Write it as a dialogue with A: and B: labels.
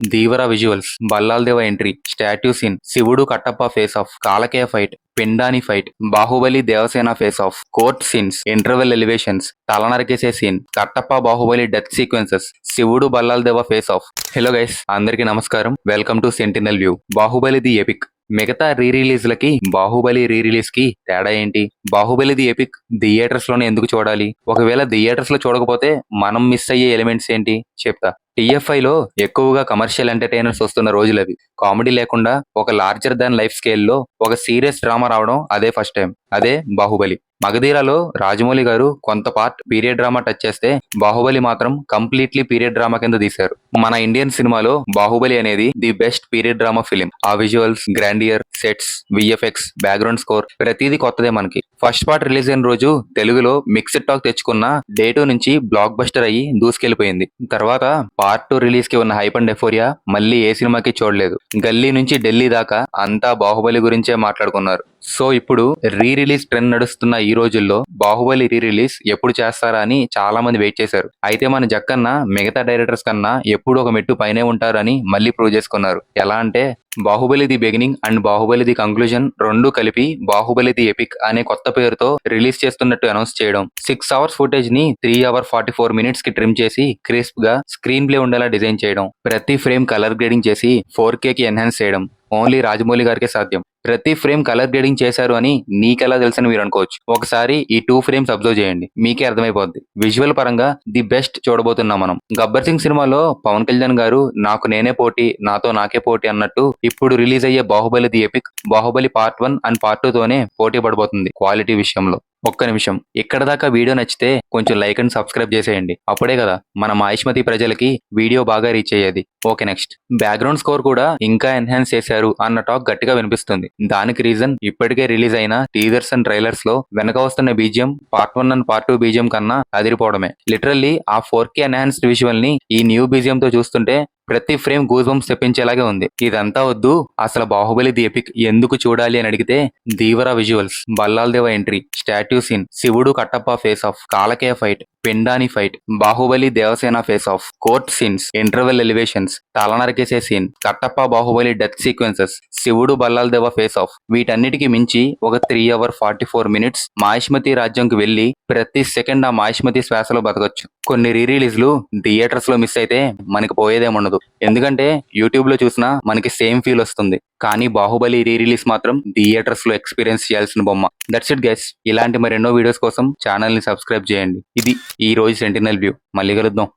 A: Dheevara visuals, Bhallaladeva entry, statue scene, Shivudu Kattappa face off, Kalakeya fight, Pindari fight, Baahubali Devasena face off, court scenes, interval elevations, తల నరికేసే scene, Kattappa Baahubali death sequences, Shivudu Bhallaladeva face off. Hello guys, అందరికీ నమస్కారం. Welcome to sentinel view. Baahubali the epic. మిగతా re రిలీజ్లకి Baahubali re release కి తేడా ఏంటి? Baahubali the epic theatres లోనే ఎందుకు చూడాలి? ఒకవేళ థియేటర్స్ లో చూడకపోతే మనం మిస్ అయ్యే ఎలిమెంట్స్ ఏంటి చెప్తా. టీఎఫ్ఐ లో ఎక్కువగా కమర్షియల్ ఎంటర్టైనర్స్ వస్తున్న రోజులు అవి. కామెడీ లేకుండా ఒక లార్జర్ దాన్ లైఫ్ స్కేల్లో ఒక సీరియస్ డ్రామా రావడం అదే ఫస్ట్ టైం. అదే బాహుబలి. మగధీరాలో రాజమౌళి గారు కొంత పార్ట్ పీరియడ్ డ్రామా టచ్ చేస్తే, బాహుబలి మాత్రం కంప్లీట్లీ పీరియడ్ డ్రామా కింద తీశారు. మన ఇండియన్ సినిమాలో బాహుబలి అనేది the best period drama film. ఆ visuals, grandeur, sets, VFX, background score ప్రతిదీ కొత్తదే మనకి. ఫస్ట్ పార్ట్ రిలీజ్ అయిన రోజు తెలుగులో మిక్స్డ్ టాక్ తెచ్చుకున్న డే 2 నుంచి బ్లాక్ బస్టర్ అయ్యి దూసుకెళ్లిపోయింది. తర్వాత పార్ట్ 2 రిలీజ్ కి ఉన్న హైప్ అండ్ ఎఫోరియా మళ్ళీ ఏ సినిమాకి చూడలేదు. గల్లీ నుంచి ఢిల్లీ దాకా అంతా బాహుబలి గురించే మాట్లాడుకున్నారు. సో ఇప్పుడు రీ రిలీజ్ ట్రెండ్ నడుస్తున్న ఈ రోజుల్లో బాహుబలి రీ రిలీజ్ ఎప్పుడు చేస్తారా అని చాలా మంది వెయిట్ చేశారు. అయితే మన జక్కన్న మిగతా డైరెక్టర్స్ కన్నా ఎప్పుడు ఒక మెట్టు పైనే ఉంటారని మళ్ళీ ప్రూవ్ చేసుకున్నారు. ఎలా అంటే, Baahubali the beginning and Baahubali the conclusion రెండు కలిపి బాహుబలి ది ఎపిక్ అనే కొత్త పేరుతో రిలీజ్ చేస్తున్నట్టు అనౌన్స్ చేయడం, 6 అవర్స్ ఫుటేజ్ ని 3 hours 44 minutes కి ట్రిమ్ చేసి క్రిస్ప్ గా స్క్రీన్ ప్లే ఉండేలా డిజైన్ చేయడం, ప్రతి ఫ్రేమ్ కలర్ గ్రేడింగ్ చేసి 4K కి ఎన్హాన్స్ చేయడం ఓన్లీ రాజమౌళి గారికే సాధ్యం. ప్రతి ఫ్రేమ్ కలర్ గ్రేడింగ్ చేశారు అని నీకెలా తెలుసని మీరు అనుకోవచ్చు. ఒకసారి ఈ 2 frames అబ్జర్వ్ చేయండి, మీకే అర్థమైపోద్ది. విజువల్ పరంగా ది బెస్ట్ చూడబోతున్నాం మనం. గబ్బర్ సింగ్ సినిమాలో పవన్ కళ్యాణ్ గారు నాకు నేనే పోటీ, నాతో నాకే పోటీ అన్నట్టు ఇప్పుడు రిలీజ్ అయ్యే Baahubali the epic Baahubali part 1 and part 2 తోనే పోటీ పడబోతుంది క్వాలిటీ విషయంలో. ఒక్క నిమిషం, ఇక్కడ దాకా వీడియో నచ్చితే కొంచెం లైక్ అండ్ సబ్స్క్రైబ్ చేసేయండి. అప్పుడే కదా మన మాయిష్మతి ప్రజలకి వీడియో బాగా రీచ్ అయ్యేది. Okay, next. బ్యాక్గ్రౌండ్ స్కోర్ కూడా ఇంకా ఎన్హాన్స్ చేశారు అన్న టాక్ గట్టిగా వినిపిస్తుంది. దానికి రీజన్ ఇప్పటికే రిలీజ్ అయిన టీజర్స్ అండ్ ట్రైలర్స్ లో వెనక వస్తున్న BGM part 1 and part 2 BGM కన్నా అదిరిపోవడమే. లిటరల్లీ ఆ 4K ఎన్హాన్స్డ్ విజువల్ ని ఈ న్యూ బీజియం తో చూస్తుంటే ప్రతి ఫ్రేమ్ గూస్ బంప్స్ తెప్పించేలాగే ఉంది. ఇదంతా వద్దు, అసలు బాహుబలి ది ఎపిక్ ఎందుకు చూడాలి అని అడిగితే, Dheevara visuals, Bhallaladeva entry, statue scene, Shivudu Kattappa face off, Kalakeya fight, Pindari fight, Baahubali Devasena face off, court scenes, interval elevations, తల నరికేసే scene, Kattappa Baahubali death sequences, Shivudu Bhallaladeva face of, వీటన్నిటికీ మించి ఒక 3 hours 44 minutes మాయిష్మతి రాజ్యంకి వెళ్లి ప్రతి సెకండ్ ఆ మాయిష్మతి శ్వాసలో బతకొచ్చు. కొన్ని రీ రిలీజ్లు థియేటర్స్ లో మిస్ అయితే మనకి పోయేదేముండదు. ఎందుకంటే యూట్యూబ్ లో చూసినా మనకి సేమ్ ఫీల్ వస్తుంది. కానీ బాహుబలి రీ రిలీజ్ మాత్రం థియేటర్స్ లో ఎక్స్పీరియన్స్ చేయాల్సిన బొమ్మ. That's it guys. ఇలాంటి మరెన్నో వీడియోస్ కోసం ఛానల్ ని సబ్స్క్రైబ్ చేయండి. ఇది ఈ రోజు సెంటినల్ వ్యూ. మళ్ళీ కలుద్దాం.